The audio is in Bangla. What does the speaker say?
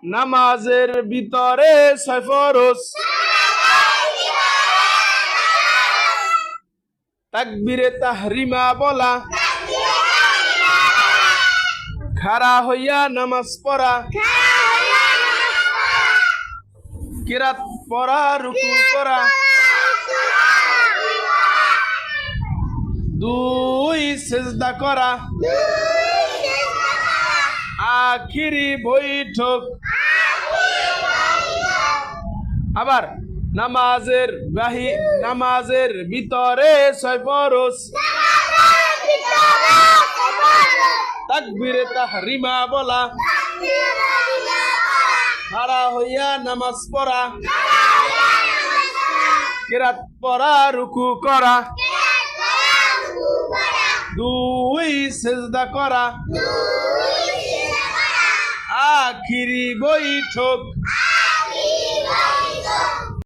নামাজের ভিতরে ছয় ফরজ। তাকবীরে তাহরিমা বলা, খাড়া হইয়া নামাজ পড়া, কিরাত পড়া, রুকু করা, দুই সিজদা করা, আখিরি বৈঠক। আবার নামাজের ভিতরে ছয় ফরজ। তাকবীরে তাহরিমা বলা, খাড়া হইয়া নামাজ পড়া, কিরাত পড়া, রুকু করা, দুই সিজদা করা, আখিরি বৈঠক।